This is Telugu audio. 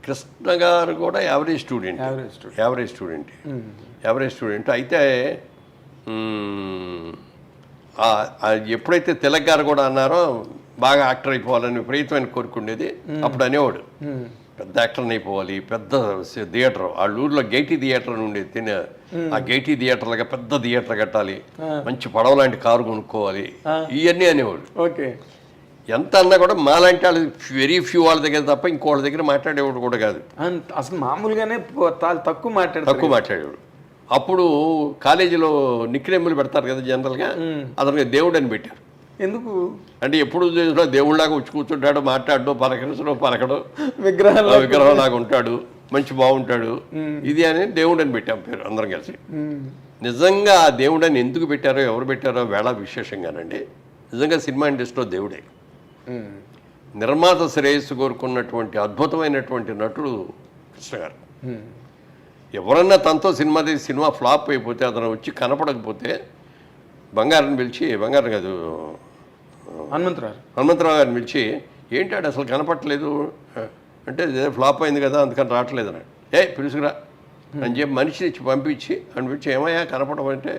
కృష్ణ గారు కూడా యావరేజ్ స్టూడెంట్. యావరేజ్ స్టూడెంట్ అయితే ఎప్పుడైతే తిలక్ గారు కూడా అన్నారో బాగా యాక్టర్ అయిపోవాలని విపరీతమైన కోరుకుండేది. అప్పుడు అనేవాడు పెద్ద యాక్టర్ని అయిపోవాలి, పెద్ద థియేటర్, వాళ్ళ ఊర్లో గైటీ థియేటర్ అని ఉండేది. ఆ గైటీ థియేటర్లుగా పెద్ద థియేటర్ కట్టాలి, మంచి పడవ లాంటి కారు కొనుక్కోవాలి, ఇవన్నీ అనేవాడు. ఓకే. ఎంత అన్నా కూడా మాలాంటి వాళ్ళు వెరీ ఫ్యూ వాళ్ళ దగ్గర తప్ప ఇంకోళ్ళ దగ్గర మాట్లాడేవాడు కూడా కాదు. అసలు మామూలుగానే తక్కువ మాట్లాడేవాడు. అప్పుడు కాలేజీలో నిక్నేములు పెడతారు కదా జనరల్గా, అతనికి దేవుడు అని పెట్టారు. ఎందుకు అంటే ఎప్పుడు చూసినా దేవుళ్ళలాగా వచ్చి కూర్చుంటాడు, మాట్లాడు, పలకడు, విగ్రహంలాగా ఉంటాడు, మంచి బాగుంటాడు, ఇది అని దేవుడు అని పెట్టాం పేరు అందరం కలిసి. నిజంగా ఆ దేవుడు అని ఎందుకు పెట్టారో ఎవరు పెట్టారో వేళ విశేషంగానండి. నిజంగా సినిమా ఇండస్ట్రీలో దేవుడే. నిర్మాత శ్రేయస్సు కోరుకున్నటువంటి అద్భుతమైనటువంటి నటుడు కృష్ణ గారు. ఎవరన్నా తనతో సినిమా ఫ్లాప్ అయిపోతే, అతను వచ్చి కనపడకపోతే బంగారం కాదు హనుమంతరావు గారిని పిలిచి ఏంటాడు అసలు కనపడలేదు అంటే, ఫ్లాప్ అయింది కదా అందుకని రావట్లేదు అన్నాడు. పిలుసుకురా అని చెప్పి మనిషిని పంపించి ఏమయ్యా కనపడమంటే